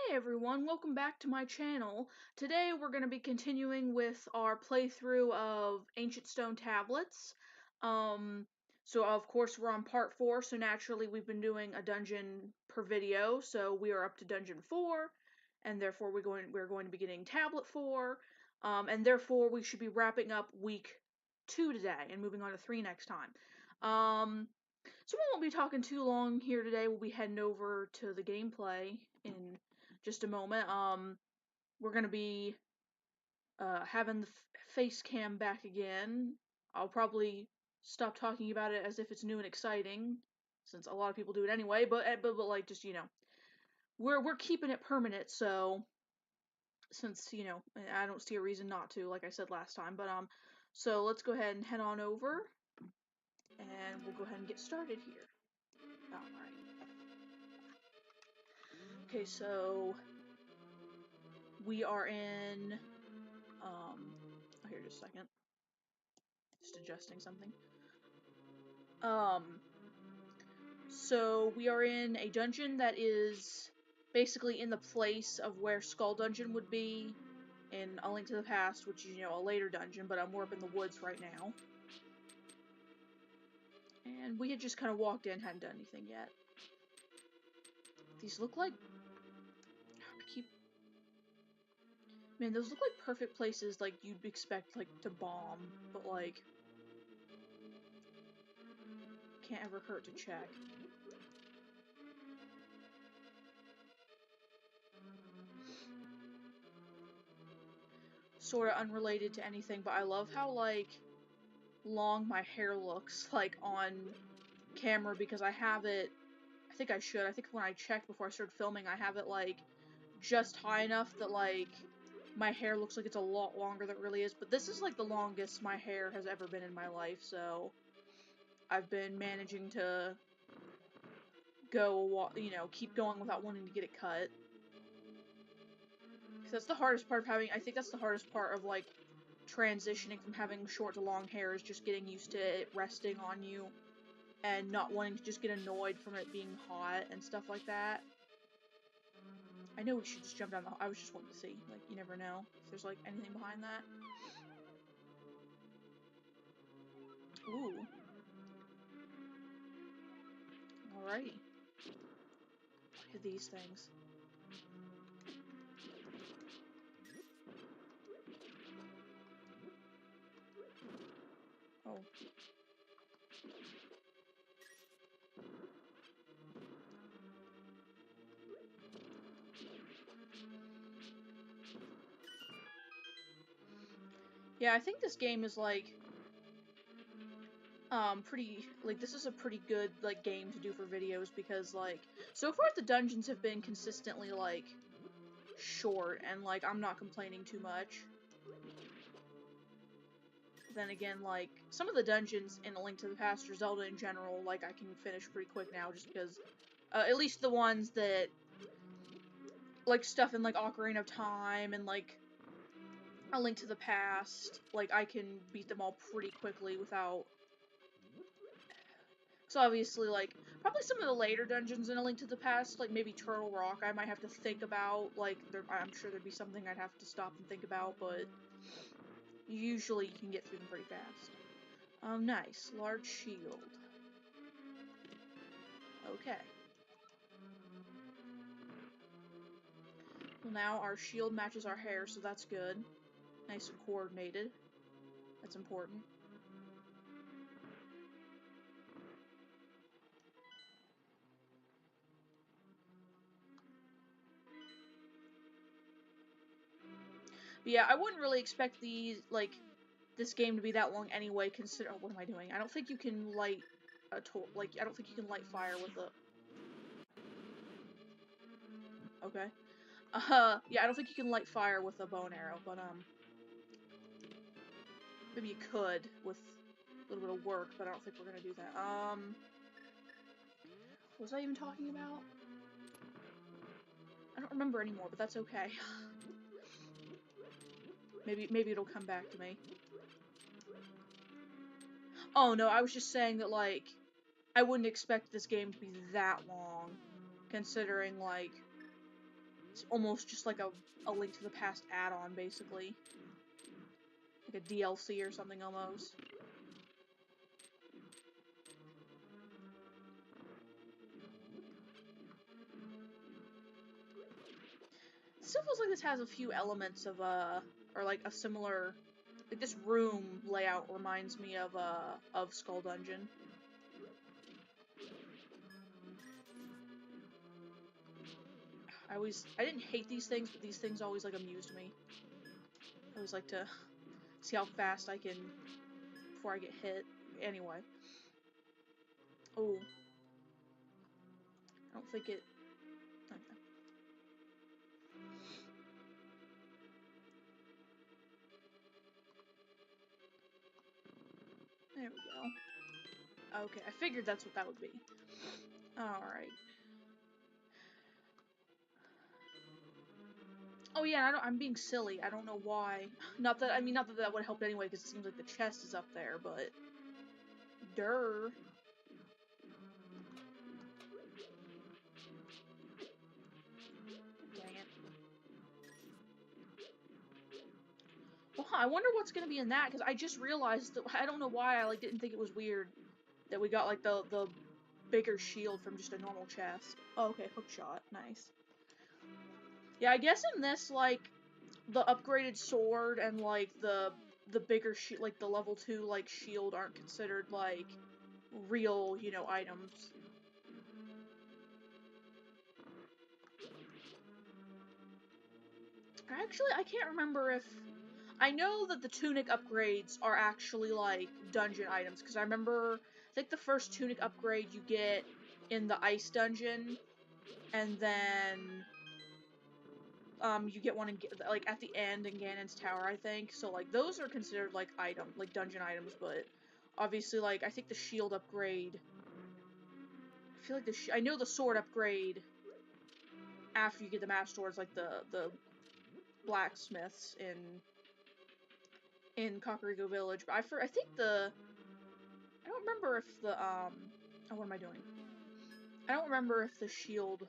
Hey everyone, welcome back to my channel. Today we're going to be continuing with our playthrough of Ancient Stone Tablets. So of course we're on part 4, so naturally we've been doing a dungeon per video, so we are up to dungeon 4, and therefore we're going to be getting tablet 4, and therefore we should be wrapping up week 2 today, and moving on to 3 next time. So we won't be talking too long here today. We'll be heading over to the gameplay in just a moment. We're gonna be having the face cam back again. I'll probably stop talking about it as if it's new and exciting, since a lot of people do it anyway. But like, just we're keeping it permanent. So since I don't see a reason not to, like I said last time. So let's go ahead and head on over, and we'll go ahead and get started here. All right. Okay, so we are in, oh, here, just a second. Just adjusting something. So we are in a dungeon that is basically in the place of where Skull Dungeon would be in A Link to the Past, which is, a later dungeon, but we're up in the woods right now. And we had just kind of walked in, hadn't done anything yet. These look like, man, those look like perfect places, like, you'd expect, like, to bomb, but, like, can't ever hurt to check. Sort of unrelated to anything, but I love how, like, long my hair looks, like, on camera, because I have it, I think when I checked before I started filming, I have it, like, just high enough that, like, my hair looks like it's a lot longer than it really is, but this is, like, the longest my hair has ever been in my life, so I've been managing to go, keep going without wanting to get it cut. Because that's the hardest part of having, I think that's the hardest part of, like, transitioning from having short to long hair, is just getting used to it resting on you and not wanting to just get annoyed from it being hot and stuff like that. I know we should just jump down the, I was just wanting to see, like, you never know if there's, like, anything behind that. Ooh. Alrighty. Look at these things. Oh. Yeah, I think this game is, like, this is a pretty good, like, game to do for videos, because, like, so far the dungeons have been consistently, like, short, and, like, I'm not complaining too much. Then again, like, some of the dungeons in A Link to the Past or Zelda in general, like, I can finish pretty quick now, just because, at least the ones that, like, stuff in, like, Ocarina of Time and, like, A Link to the Past, like, I can beat them all pretty quickly without... So obviously, like, probably some of the later dungeons in A Link to the Past, like maybe Turtle Rock, I might have to think about, like, I'm sure there'd be something I'd have to stop and think about, but usually you can get through them pretty fast. Nice. Large shield. Okay. Well, now our shield matches our hair, so that's good. Nice and coordinated. That's important. But yeah, I wouldn't really expect these, like, this game to be that long anyway, consider- oh, what am I doing? I don't think you can light a I don't think you can light fire with a... Okay. Yeah, I don't think you can light fire with a bow and arrow, but, maybe you could with a little bit of work, but I don't think we're gonna do that. What was I even talking about? I don't remember anymore, but that's okay. Maybe it'll come back to me. Oh, no, I was just saying that, like, I wouldn't expect this game to be that long, considering, like, It's almost just like a Link to the Past add-on, basically. Like a DLC or something, almost. It still feels like this has a few elements of, or like a similar, like this room layout reminds me of Skull Dungeon. I didn't hate these things, but these things always, like, amused me. I always like to see how fast I can, before I get hit. Anyway. Oh. I don't think it, okay. There we go. Okay, I figured that's what that would be. Alright. Oh yeah, I'm being silly. I don't know why. Not that that would help anyway, because it seems like the chest is up there, but... Durr. Dang it. Well, I wonder what's gonna be in that, because I just realized that, I don't know why I, like, didn't think it was weird that we got, like, the bigger shield from just a normal chest. Oh, okay, hook shot. Nice. Yeah, I guess in this, like, the upgraded sword and, like, the bigger shield, like, the level 2, like, shield aren't considered, like, real, you know, items. Actually, I can't remember if... I know that the tunic upgrades are actually, like, dungeon items, because I remember, I think the first tunic upgrade you get in the ice dungeon, and then, you get one in, like, at the end in Ganon's Tower, I think, so, like, those are considered, like, dungeon items, but, obviously, like, I think the shield upgrade, I feel like I know the sword upgrade, after you get the Master Swords, like, the blacksmiths in Kakariko Village, but I think I don't remember if the, oh, what am I doing? I don't remember if the shield,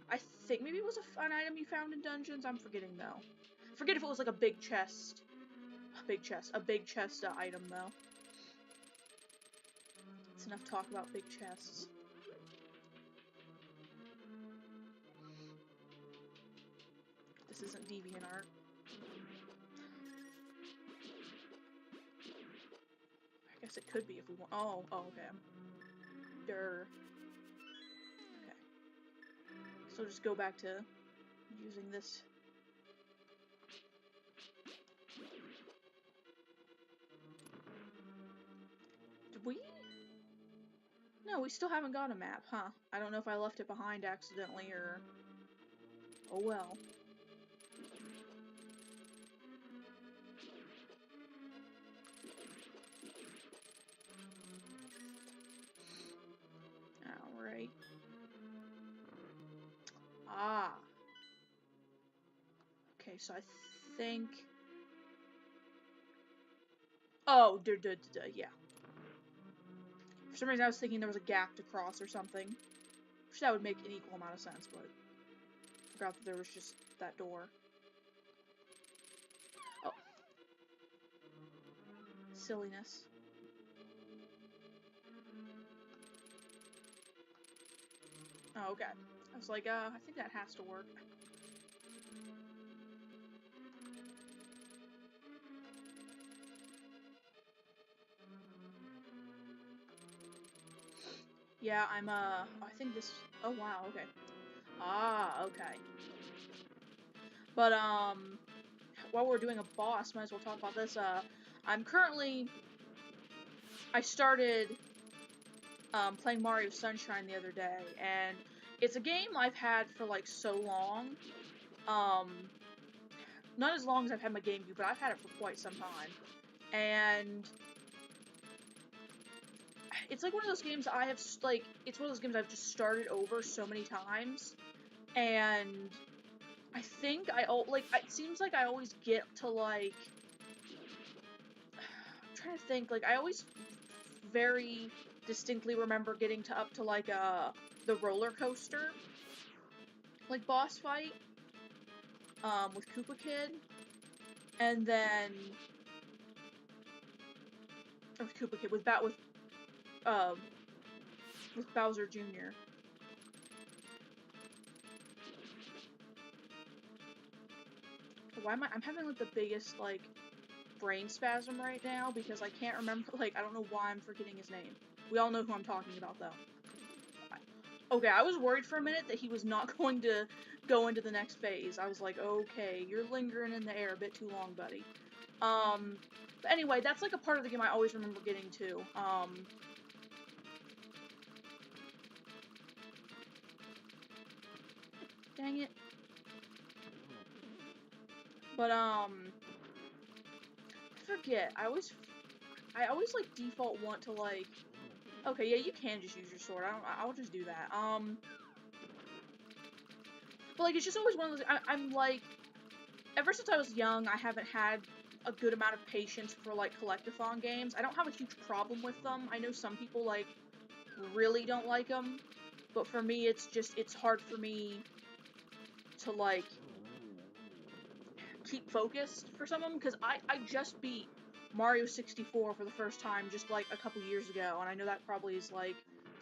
I think maybe it was an item you found in dungeons, I'm forgetting though. I forget if it was like a big chest item though. It's enough talk about big chests. This isn't DeviantArt. I guess it could be if we want, oh, okay. Durr. Okay. So just go back to using this. Did we? No, we still haven't got a map, huh? I don't know if I left it behind accidentally or... Oh well. Alright. Ah. Okay, so I think... Oh, yeah. For some reason I was thinking there was a gap to cross or something. Which that would make an equal amount of sense, but... I forgot that there was just that door. Oh. Silliness. Oh, okay. I was like, I think that has to work. Yeah, I'm, I think this... Oh, wow, okay. Ah, okay. But, while we're doing a boss, might as well talk about this. I'm currently... I started, playing Mario Sunshine the other day, and it's a game I've had for, like, so long. Not as long as I've had my GameCube, but I've had it for quite some time. And... it's like one of those games I have, like, it's one of those games I've just started over so many times, and I think it seems like I always get to, like, I'm trying to think, like, I always very distinctly remember getting up to, like, the roller coaster, like, boss fight, with Koopa Kid, and then with Koopa Kid with Bowser Jr. Why am I'm having like the biggest like brain spasm right now because I can't remember, like, I don't know why I'm forgetting his name. We all know who I'm talking about though. Okay, I was worried for a minute that he was not going to go into the next phase. I was like, okay, you're lingering in the air a bit too long, buddy. But anyway, that's like a part of the game I always remember getting to. Dang it. But, I forget. I always like default want to like, okay, yeah, you can just use your sword. I'll just do that. But like, it's just always one of those, I'm like, ever since I was young, I haven't had a good amount of patience for like collectathon games. I don't have a huge problem with them. I know some people like really don't like them, but for me, it's hard for me to like keep focused for some of them, because I just beat Mario 64 for the first time just like a couple years ago, and I know that probably is like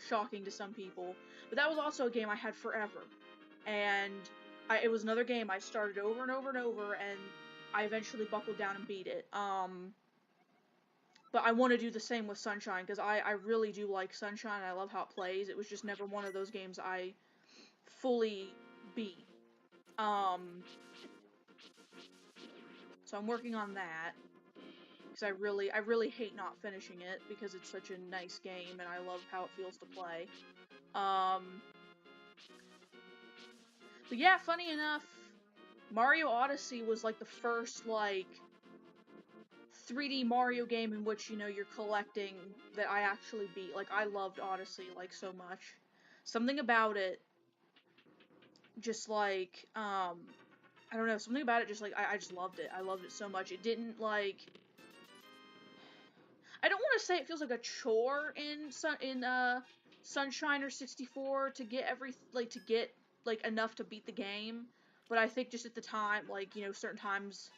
shocking to some people, but that was also a game I had forever, and it was another game I started over and over and over, and I eventually buckled down and beat it. But I want to do the same with Sunshine, because I really do like Sunshine, I love how it plays. It was just never one of those games I fully beat. So I'm working on that, because I really hate not finishing it, because it's such a nice game, and I love how it feels to play. But yeah, funny enough, Mario Odyssey was like the first, like, 3D Mario game in which, you know, you're collecting that I actually beat. Like, I loved Odyssey, like, so much. Something about it, just like, I don't know, something about it just, like, I just loved it. I loved it so much. It didn't, like, I don't want to say it feels like a chore in Sunshine or 64 to get enough to beat the game, but I think just at the time, like, you know, certain times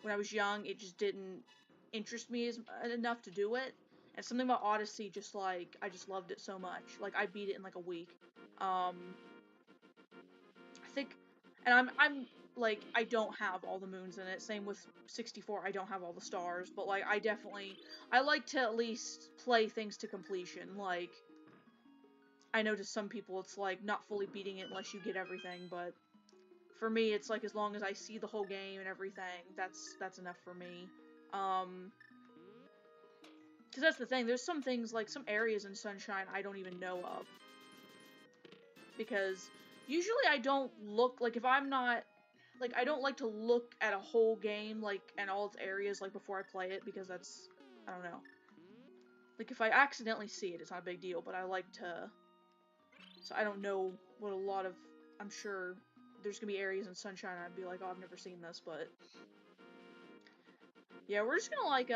when I was young, it just didn't interest me enough to do it. And something about Odyssey, just like, I just loved it so much. Like, I beat it in like a week. I think, and I'm like, I don't have all the moons in it. Same with 64, I don't have all the stars, but like, I like to at least play things to completion. Like, I know to some people it's like not fully beating it unless you get everything, but for me it's like as long as I see the whole game and everything, that's enough for me. Because that's the thing, there's some things, like some areas in Sunshine I don't even know of. Because usually I don't look, like if I'm not, like I don't like to look at a whole game, like, and all its areas, like before I play it, because that's, I don't know. Like if I accidentally see it, it's not a big deal, but I like to, so I don't know what a lot of, I'm sure there's gonna be areas in Sunshine I'd be like, oh, I've never seen this, but yeah, we're just gonna like,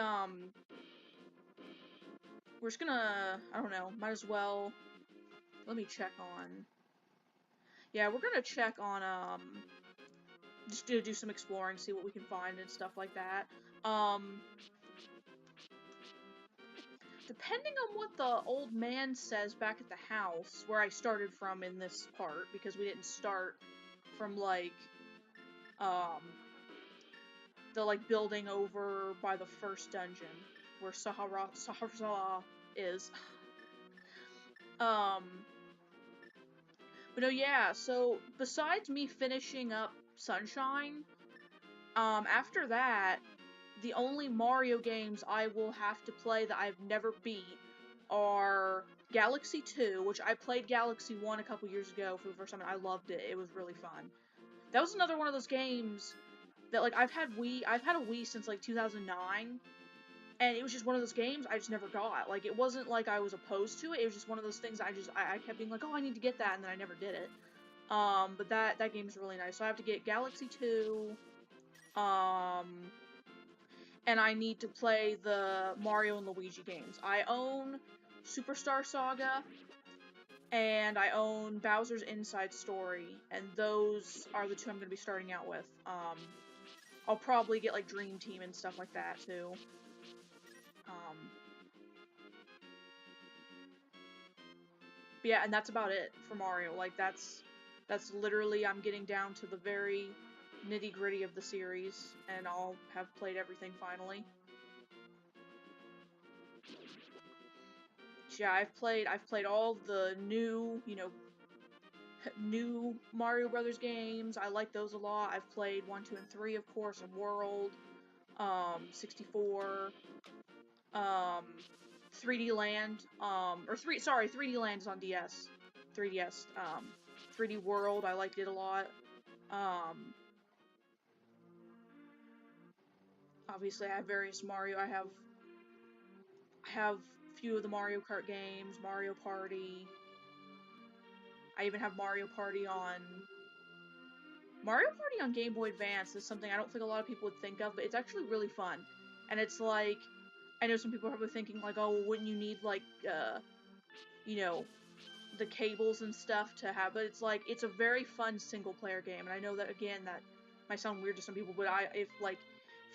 we're just gonna, I don't know, might as well, let me check on, yeah, we're gonna check on, just to do some exploring, see what we can find and stuff like that. Depending on what the old man says back at the house, where I started from in this part, because we didn't start from, like, the, like, building over by the first dungeon, where Sahara is. But no, yeah, so, besides me finishing up Sunshine, after that, the only Mario games I will have to play that I've never beat are Galaxy 2, which I played Galaxy 1 a couple years ago for the first time, and I loved it. It was really fun. That was another one of those games that, like, I've had a Wii since, like, 2009, and it was just one of those games I just never got. Like, it wasn't like I was opposed to it, it was just one of those things I kept being like, oh, I need to get that, and then I never did it. But that game's really nice. So I have to get Galaxy 2, and I need to play the Mario and Luigi games. I own Superstar Saga, and I own Bowser's Inside Story, and those are the two I'm going to be starting out with. I'll probably get like Dream Team and stuff like that too. But yeah, and that's about it for Mario. Like that's literally, I'm getting down to the very nitty gritty of the series, and I'll have played everything finally. So yeah, I've played all the new, new Mario Brothers games. I like those a lot. I've played 1, 2, and 3, of course, and World, 64, 3D Land, 3D Land is on DS, 3DS, 3D World, I liked it a lot. Obviously, I have various Mario. I have a few of the Mario Kart games, Mario Party. I even have Mario Party on Game Boy Advance. Is something I don't think a lot of people would think of, but it's actually really fun. And it's like, I know some people are probably thinking like, oh, well, wouldn't you need like, you know, the cables and stuff to have, but it's like, it's a very fun single player game. And I know that, again, that might sound weird to some people, but if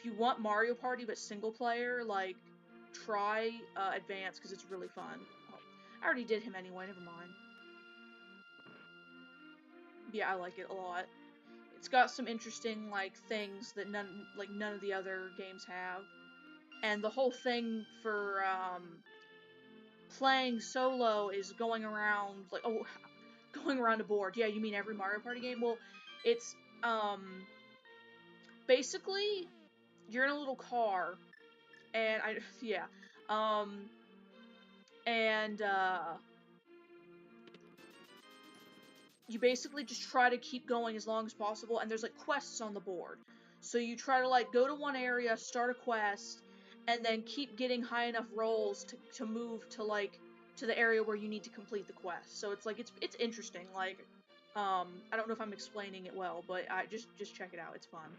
you want Mario Party but single player, like, try Advance, because it's really fun. Oh, I already did him anyway, never mind. Yeah, I like it a lot. It's got some interesting, like, things that none of the other games have. And the whole thing for playing solo is going around, like, going around a board. Yeah, you mean every Mario Party game? Well, it's basically, you're in a little car, and yeah, and you basically just try to keep going as long as possible, and there's like quests on the board. So you try to like go to one area, start a quest, and then keep getting high enough rolls to move to like to the area where you need to complete the quest. So it's like it's interesting. Like, I don't know if I'm explaining it well, but I just check it out. It's fun,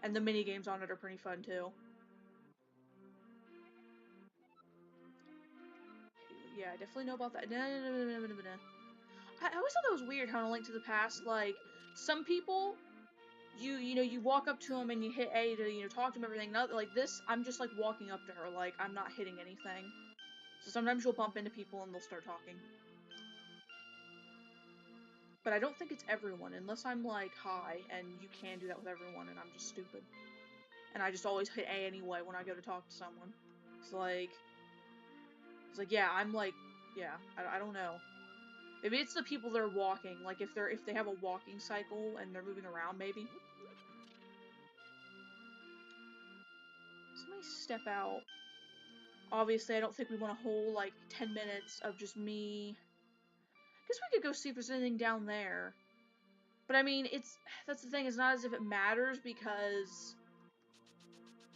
and the mini games on it are pretty fun too. Yeah, I definitely know about that. I always thought that was weird how in A Link to the Past, like, some people, you walk up to them and you hit A to, talk to them, everything. Not like this, I'm just, like, walking up to her, like, I'm not hitting anything. So sometimes you'll bump into people and they'll start talking. But I don't think it's everyone, unless I'm, like, high, and you can do that with everyone, and I'm just stupid. And I just always hit A anyway when I go to talk to someone. It's like, yeah, I'm, like, yeah, I don't know. Maybe it's the people that are walking, like if they have a walking cycle and they're moving around, maybe. Somebody step out. Obviously, I don't think we want a whole, like, 10 minutes of just me. I guess we could go see if there's anything down there. But I mean, that's the thing, it's not as if it matters because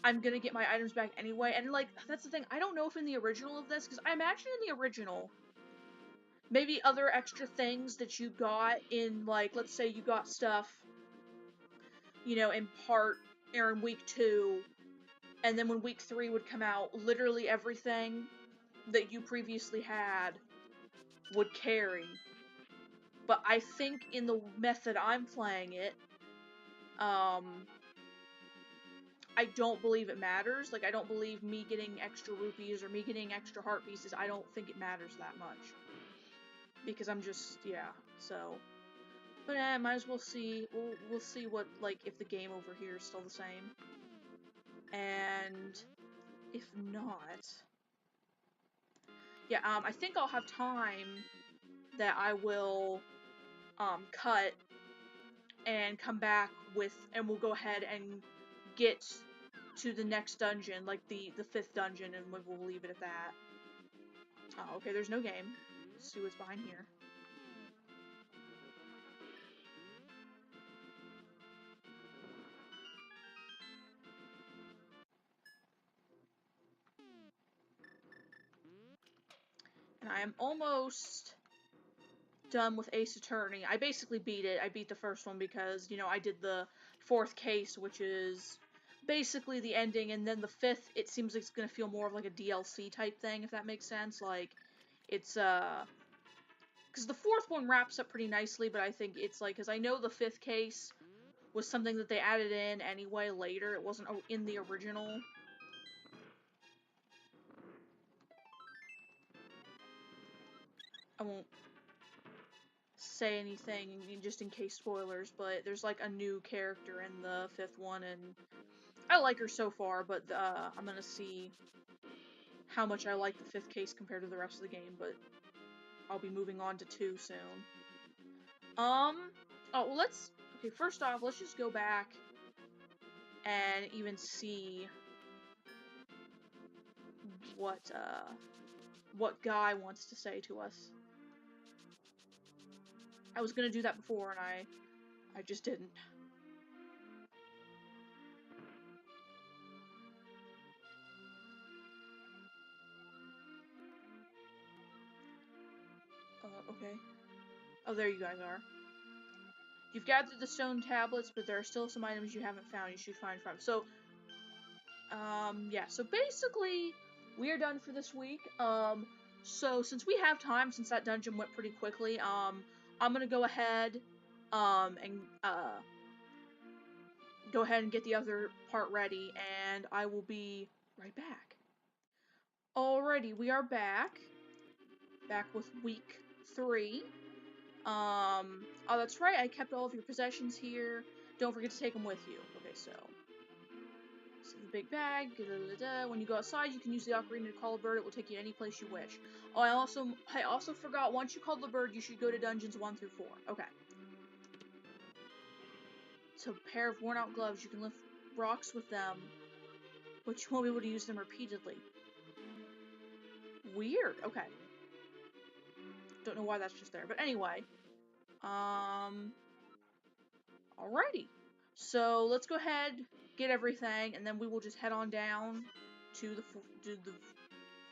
I'm gonna get my items back anyway. And like, that's the thing, I don't know if in the original of this, because I imagine in the original, maybe other extra things that you got in, like, let's say you got stuff, in part, or in week 2, and then when week 3 would come out, literally everything that you previously had would carry. But I think in the method I'm playing it, I don't believe it matters. Like, I don't believe me getting extra rupees or me getting extra heart pieces, I don't think it matters that much. Because I'm just, yeah, so. But might as well see, we'll see what, like, if the game over here is still the same. And if not, yeah, I think I'll have time that I will, cut and come back with, and we'll go ahead and get to the next dungeon, like the 5th dungeon, and we'll leave it at that. Oh, okay, there's no game. Let's see what's behind here. And I am almost done with Ace Attorney. I basically beat it. I beat the first one because, I did the 4th case, which is basically the ending, and then the 5th, it seems like it's gonna feel more of like a DLC type thing, if that makes sense. Like, it's, because because the fourth one wraps up pretty nicely, but I think it's like, because I know the fifth case was something that they added in anyway later. It wasn't in the original. I won't say anything just in case spoilers, but there's like a new character in the fifth one, and I like her so far, but I'm gonna see how much I like the fifth case compared to the rest of the game, but I'll be moving on to 2 soon. Oh, well, okay, first off, let's just go back and even see what Guy wants to say to us. I was gonna do that before, and I just didn't. Okay. Oh, there you guys are. You've gathered the stone tablets, but there are still some items you haven't found you should find from. So, yeah, so basically, we are done for this week. So since we have time, since that dungeon went pretty quickly, I'm gonna go ahead, and, go ahead and get the other part ready, and I will be right back. Alrighty, we are back. Back with week 3. Oh, that's right, I kept all of your possessions here. Don't forget to take them with you. Okay, so the big bag, when you go outside, you can use the ocarina to call a bird. It will take you to any place you wish. Oh, I also forgot, once you call the bird, you should go to dungeons 1 through 4. Okay. So, a pair of worn-out gloves, you can lift rocks with them, but you won't be able to use them repeatedly. Weird, okay. Don't know why that's just there, but anyway. Alrighty. So, let's go ahead, get everything, and then we will just head on down to the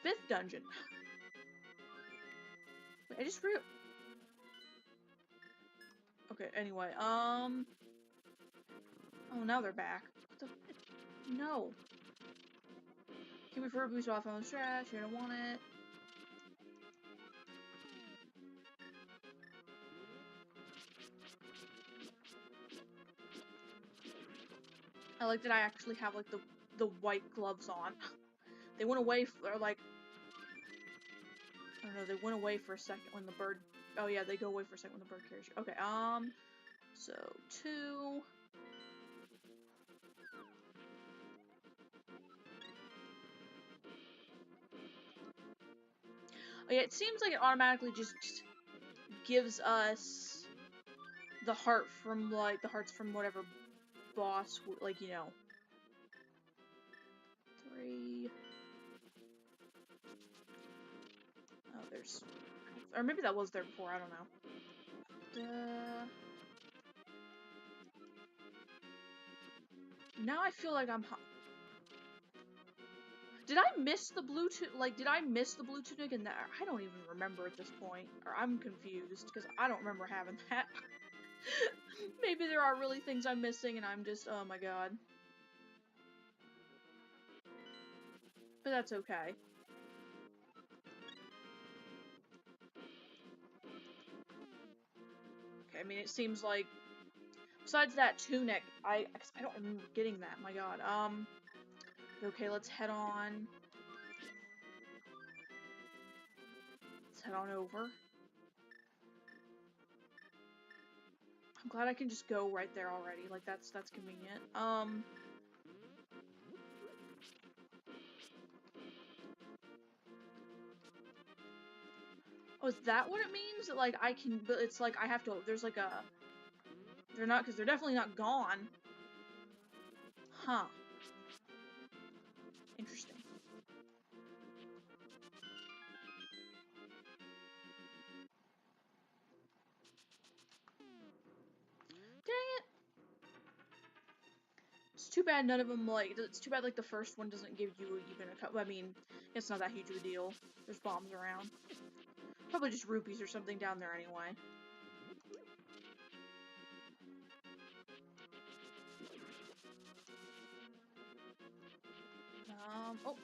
5th dungeon. Wait, I just okay, anyway, oh, now they're back. What the? No. Can we for a boost off on the trash? You don't want it. I like that I actually have, like, the white gloves on. They went away or like, I don't know, they went away for a second when the bird, oh yeah, they go away for a second when the bird carries you. Okay, so 2. Oh yeah, it seems like it automatically just gives us the hearts from whatever boss, like, you know. 3. Oh, there's, or maybe that was there before, I don't know. Now I feel like I'm did I miss the blue did I miss the blue tunic in there? I don't even remember at this point. Or I'm confused, because I don't remember having that. Maybe there are really things I'm missing and I'm just, oh my god. But that's okay. Okay, I mean, it seems like, besides that tunic, I don't remember getting that, my god. Okay, let's head on. Let's head on over. I'm glad I can just go right there already. Like, that's convenient. Oh, is that what it means? That, like, I can, but it's like, I have to, there's like a, they're not, because they're definitely not gone. Huh. Interesting. Dang it. It's too bad none of them, like, it's too bad, like, the first one doesn't give you even a couple, I mean, it's not that huge of a deal. There's bombs around. Probably just rupees or something down there anyway. Oh.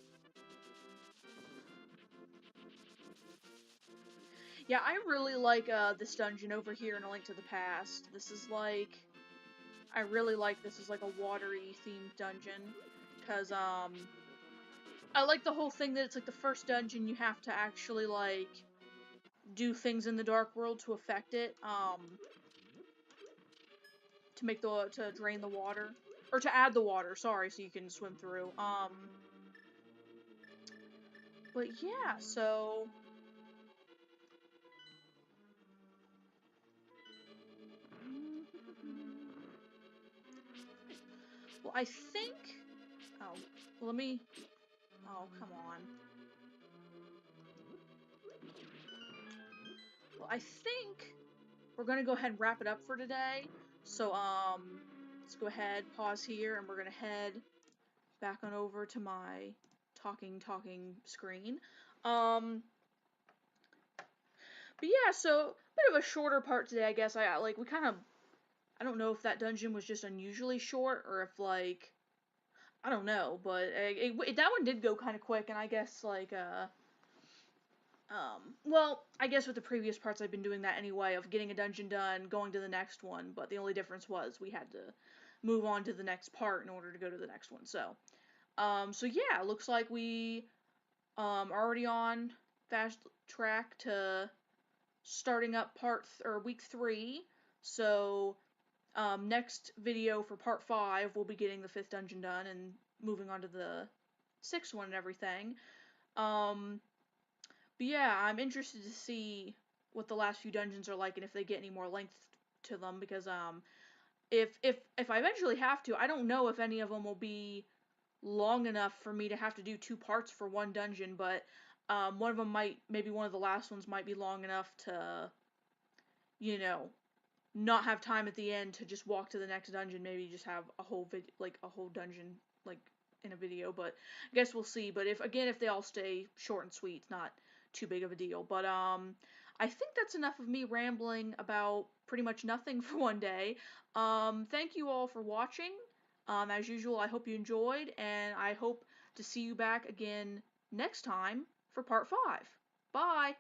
Yeah, I really like this dungeon over here in A Link to the Past. This is like, I really like this as like a watery themed dungeon, cause I like the whole thing that it's like the first dungeon you have to actually like do things in the Dark World to affect it, to drain the water, or to add the water, sorry, so you can swim through, but yeah, so... Well, I think... Oh, let me... Oh, come on. Well, I think we're gonna go ahead and wrap it up for today. So, let's go ahead, pause here, and we're gonna head back on over to my talking screen. But yeah, so, a bit of a shorter part today, I guess. I don't know if that dungeon was just unusually short, or if, like, I don't know, but that one did go kind of quick, and I guess, like, well, I guess with the previous parts I've been doing that anyway, of getting a dungeon done, going to the next one, but the only difference was we had to move on to the next part in order to go to the next one, so. So yeah, looks like we, already on fast track to starting up week 3, so, next video for part 5, we'll be getting the 5th dungeon done and moving on to the 6th one and everything. But yeah, I'm interested to see what the last few dungeons are like and if they get any more length to them, because if I eventually have to, I don't know if any of them will be long enough for me to have to do 2 parts for one dungeon, but one of them maybe one of the last ones might be long enough to, you know, not have time at the end to just walk to the next dungeon, maybe just have a whole a whole dungeon, like, in a video, but I guess we'll see. But if they all stay short and sweet, it's not too big of a deal. But, I think that's enough of me rambling about pretty much nothing for one day. Thank you all for watching. As usual, I hope you enjoyed, and I hope to see you back again next time for part 5. Bye!